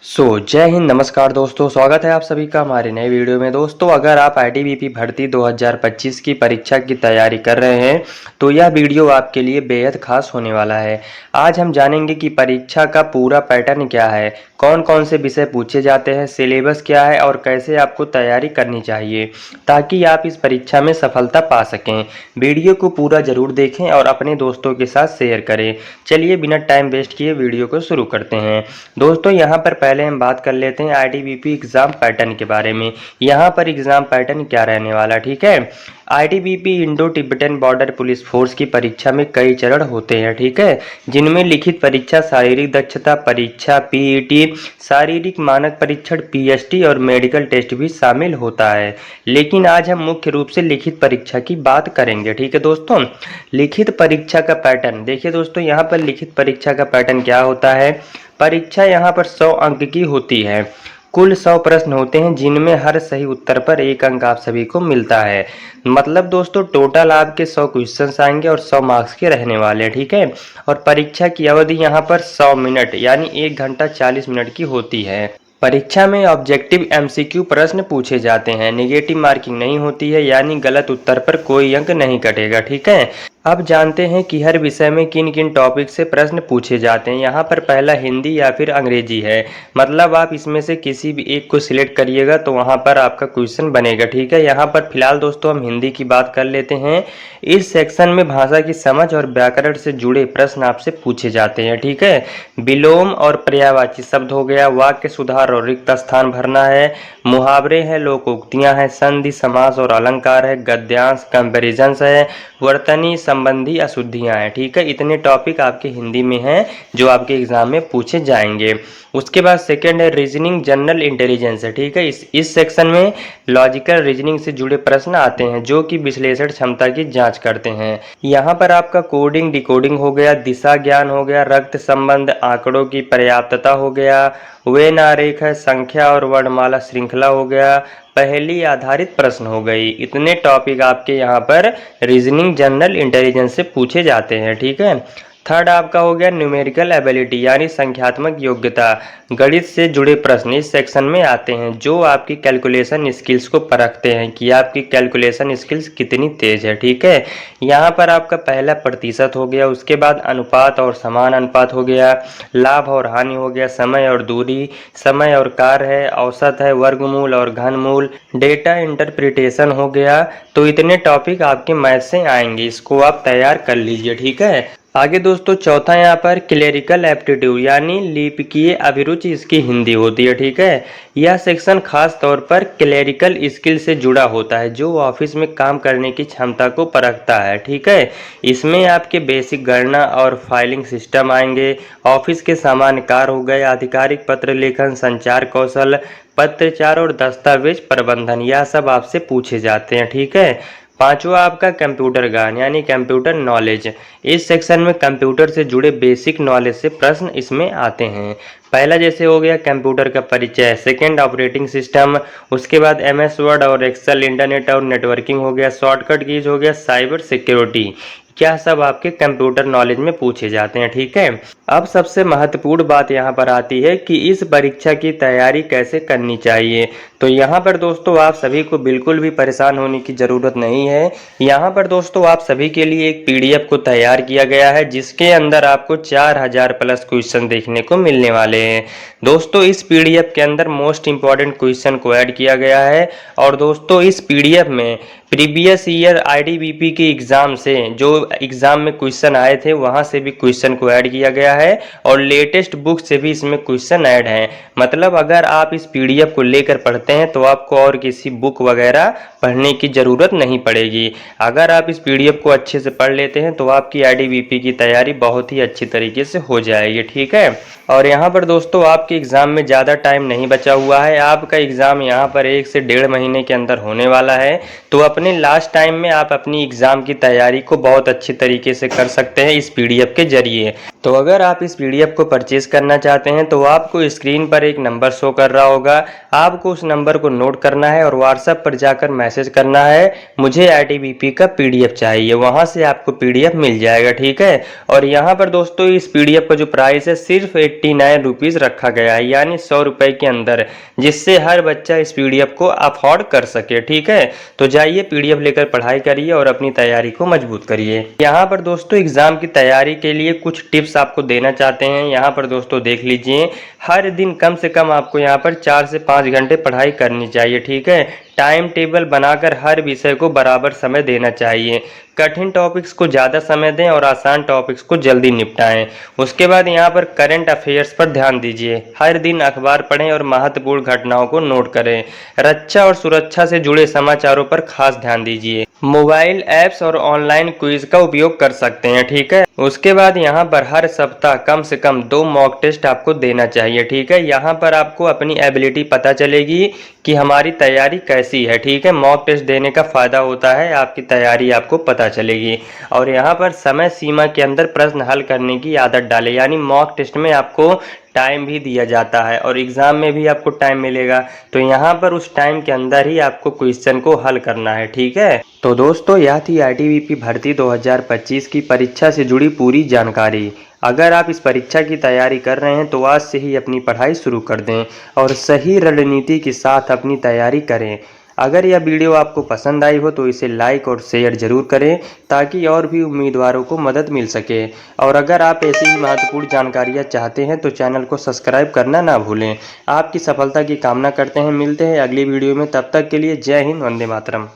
जय हिंद, नमस्कार दोस्तों। स्वागत है आप सभी का हमारे नए वीडियो में। दोस्तों, अगर आप आईटीबीपी भर्ती 2025 की परीक्षा की तैयारी कर रहे हैं तो यह वीडियो आपके लिए बेहद खास होने वाला है। आज हम जानेंगे कि परीक्षा का पूरा पैटर्न क्या है, कौन कौन से विषय पूछे जाते हैं, सिलेबस क्या है और कैसे आपको तैयारी करनी चाहिए ताकि आप इस परीक्षा में सफलता पा सकें। वीडियो को पूरा जरूर देखें और अपने दोस्तों के साथ शेयर करें। चलिए बिना टाइम वेस्ट किए वीडियो को शुरू करते हैं। दोस्तों, यहाँ पर पहले हम बात कर लेते हैं आईटीबीपी एग्ज़ाम पैटर्न के बारे में। यहाँ पर एग्ज़ाम पैटर्न क्या रहने वाला, ठीक है। ITBP Indo Tibetan border police force की परीक्षा में कई चरण होते हैं, ठीक है, जिनमें लिखित परीक्षा, शारीरिक दक्षता परीक्षा पीईटी, शारीरिक मानक परीक्षण पीएसटी और मेडिकल टेस्ट भी शामिल होता है। लेकिन आज हम मुख्य रूप से लिखित परीक्षा की बात करेंगे, ठीक है दोस्तों। लिखित परीक्षा का पैटर्न देखिए दोस्तों, यहाँ पर लिखित परीक्षा का पैटर्न क्या होता है। परीक्षा यहाँ पर 100 अंक की होती है। कुल 100 प्रश्न होते हैं जिनमें हर सही उत्तर पर 1 अंक आप सभी को मिलता है। मतलब दोस्तों, टोटल आपके 100 क्वेश्चंस आएंगे और 100 मार्क्स के रहने वाले हैं, ठीक है। और परीक्षा की अवधि यहाँ पर 100 मिनट यानी 1 घंटा 40 मिनट की होती है। परीक्षा में ऑब्जेक्टिव एमसीक्यू प्रश्न पूछे जाते हैं। नेगेटिव मार्किंग नहीं होती है, यानी गलत उत्तर पर कोई अंक नहीं कटेगा, ठीक है। अब जानते हैं कि हर विषय में किन किन टॉपिक से प्रश्न पूछे जाते हैं। यहाँ पर पहला हिंदी या फिर अंग्रेजी है। मतलब आप इसमें से किसी भी एक को सिलेक्ट करिएगा तो वहाँ पर आपका क्वेश्चन बनेगा, ठीक है। यहाँ पर फिलहाल दोस्तों हम हिंदी की बात कर लेते हैं। इस सेक्शन में भाषा की समझ और व्याकरण से जुड़े प्रश्न आपसे पूछे जाते हैं, ठीक है। विलोम और पर्यायवाची शब्द हो गया, वाक्य सुधार और रिक्त स्थान भरना है, मुहावरे हैं, लोकोक्तियां हैं, संधि समास और अलंकार है, गद्यांश कंपेरिजन्स है, वर्तनी संबंधी अशुद्धियां हैं, ठीक है। इतने टॉपिक आपके हिंदी में हैं जो आपके एग्जाम में पूछे जाएंगे। उसके बाद सेकंड है रीजनिंग जनरल इंटेलिजेंस है, ठीक है। इस सेक्शन में लॉजिकल रीजनिंग से जुड़े प्रश्न आते हैं जो कि विश्लेषण क्षमता की जांच करते हैं। यहाँ पर आपका कोडिंग डिकोडिंग हो गया, दिशा ज्ञान हो गया, रक्त संबंध, आंकड़ों की पर्याप्तता हो गया, वेन आरेख है, संख्या और वर्णमाला श्रृंखला हो गया, पहेली आधारित प्रश्न हो गई। इतने टॉपिक आपके यहाँ पर रीजनिंग जनरल इंटेलिजेंस से पूछे जाते हैं, ठीक है। थर्ड आपका हो गया न्यूमेरिकल एबिलिटी यानी संख्यात्मक योग्यता। गणित से जुड़े प्रश्न इस सेक्शन में आते हैं जो आपकी कैलकुलेशन स्किल्स को परखते हैं कि आपकी कैलकुलेशन स्किल्स कितनी तेज है, ठीक है। यहाँ पर आपका पहला प्रतिशत हो गया, उसके बाद अनुपात और समान अनुपात हो गया, लाभ और हानि हो गया, समय और दूरी, समय और कार्य है, औसत है, वर्गमूल और घनमूल, डेटा इंटरप्रिटेशन हो गया। तो इतने टॉपिक आपके मैथ से आएंगे, इसको आप तैयार कर लीजिए, ठीक है। आगे दोस्तों चौथा यहाँ पर क्लेरिकल एप्टीट्यूड यानी लिपिकीय अभिरुचि, इसकी हिंदी होती है, ठीक है। यह सेक्शन खास तौर पर क्लेरिकल स्किल से जुड़ा होता है जो ऑफिस में काम करने की क्षमता को परखता है, ठीक है। इसमें आपके बेसिक गणना और फाइलिंग सिस्टम आएंगे, ऑफिस के सामान्य कार्य हो गए, आधिकारिक पत्र लेखन, संचार कौशल, पत्रचार और दस्तावेज प्रबंधन, यह सब आपसे पूछे जाते हैं, ठीक है। पांचवा आपका कंप्यूटर ज्ञान यानी कंप्यूटर नॉलेज। इस सेक्शन में कंप्यूटर से जुड़े बेसिक नॉलेज से प्रश्न इसमें आते हैं। पहला जैसे हो गया कंप्यूटर का परिचय, सेकंड ऑपरेटिंग सिस्टम, उसके बाद एमएस वर्ड और एक्सेल, इंटरनेट और नेटवर्किंग हो गया, शॉर्टकट कीज हो गया, साइबर सिक्योरिटी, क्या सब आपके कंप्यूटर नॉलेज में पूछे जाते हैं, ठीक है। अब सबसे महत्वपूर्ण बात यहाँ पर आती है कि इस परीक्षा की तैयारी कैसे करनी चाहिए। तो यहाँ पर दोस्तों आप सभी को बिल्कुल भी परेशान होने की ज़रूरत नहीं है। यहाँ पर दोस्तों आप सभी के लिए एक पीडीएफ को तैयार किया गया है जिसके अंदर आपको 4000 प्लस क्वेश्चन देखने को मिलने वाले हैं। दोस्तों इस पीडीएफ के अंदर मोस्ट इंपॉर्टेंट क्वेश्चन को ऐड किया गया है और दोस्तों इस पीडीएफ में प्रीवियस ईयर आईटीबीपी के एग्जाम से जो एग्जाम में क्वेश्चन आए थे वहां से भी क्वेश्चन को ऐड किया गया है और लेटेस्ट बुक से भी इसमें क्वेश्चन ऐड हैं। मतलब अगर आप इस पीडीएफ को लेकर पढ़ते हैं तो आपको और किसी बुक वगैरह पढ़ने की ज़रूरत नहीं पड़ेगी। अगर आप इस पीडीएफ को अच्छे से पढ़ लेते हैं तो आपकी आईटीबीपी की तैयारी बहुत ही अच्छी तरीके से हो जाएगी, ठीक है। और यहाँ पर दोस्तों आपके एग्ज़ाम में ज़्यादा टाइम नहीं बचा हुआ है। आपका एग्ज़ाम यहाँ पर 1 से 1.5 महीने के अंदर होने वाला है। तो अपने लास्ट टाइम में आप अपनी एग्ज़ाम की तैयारी को बहुत अच्छी तरीके से कर सकते हैं इस पीडीएफ के जरिए। तो अगर आप इस पीडीएफ को परचेज करना चाहते हैं तो आपको स्क्रीन पर एक नंबर शो कर रहा होगा, आपको उस नंबर को नोट करना है और व्हाट्सएप पर जाकर मैसेज करना है मुझे आईटीबीपी का पीडीएफ चाहिए। वहां से आपको पीडीएफ मिल जाएगा, ठीक है। और यहाँ पर दोस्तों इस पीडीएफ का जो प्राइस है सिर्फ 89 रुपीज़ रखा गया है, यानी 100 रुपये के अंदर, जिससे हर बच्चा इस पीडीएफ को अफोर्ड कर सके, ठीक है। तो जाइए पीडीएफ लेकर पढ़ाई करिए और अपनी तैयारी को मजबूत करिए। यहाँ पर दोस्तों एग्जाम की तैयारी के लिए कुछ टिप्स आपको देना चाहते हैं। यहाँ पर दोस्तों देख लीजिए, हर दिन कम से कम आपको यहाँ पर 4 से 5 घंटे पढ़ाई करनी चाहिए, ठीक है। टाइम टेबल बनाकर हर विषय को बराबर समय देना चाहिए। कठिन टॉपिक्स को ज़्यादा समय दें और आसान टॉपिक्स को जल्दी निपटाएं। उसके बाद यहाँ पर करंट अफेयर्स पर ध्यान दीजिए। हर दिन अखबार पढ़ें और महत्वपूर्ण घटनाओं को नोट करें। रक्षा और सुरक्षा से जुड़े समाचारों पर खास ध्यान दीजिए। मोबाइल ऐप्स और ऑनलाइन क्विज का उपयोग कर सकते हैं, ठीक है। उसके बाद यहाँ पर हर सप्ताह कम से कम 2 मॉक टेस्ट आपको देना चाहिए, ठीक है। यहाँ पर आपको अपनी एबिलिटी पता चलेगी कि हमारी तैयारी कैसी है, ठीक है। मॉक टेस्ट देने का फायदा होता है आपकी तैयारी आपको पता चलेगी। और यहाँ पर समय सीमा के अंदर प्रश्न हल करने की आदत डालें, यानी मॉक टेस्ट में आपको टाइम भी दिया जाता है और एग्ज़ाम में भी आपको टाइम मिलेगा, तो यहाँ पर उस टाइम के अंदर ही आपको क्वेश्चन को हल करना है, ठीक है। तो दोस्तों यह थी आईटीबीपी भर्ती 2025 की परीक्षा से जुड़ी पूरी जानकारी। अगर आप इस परीक्षा की तैयारी कर रहे हैं तो आज से ही अपनी पढ़ाई शुरू कर दें और सही रणनीति के साथ अपनी तैयारी करें। अगर यह वीडियो आपको पसंद आई हो तो इसे लाइक और शेयर जरूर करें ताकि और भी उम्मीदवारों को मदद मिल सके। और अगर आप ऐसी ही महत्वपूर्ण जानकारियाँ चाहते हैं तो चैनल को सब्सक्राइब करना ना भूलें। आपकी सफलता की कामना करते हैं। मिलते हैं अगली वीडियो में, तब तक के लिए जय हिंद, वंदे मातरम।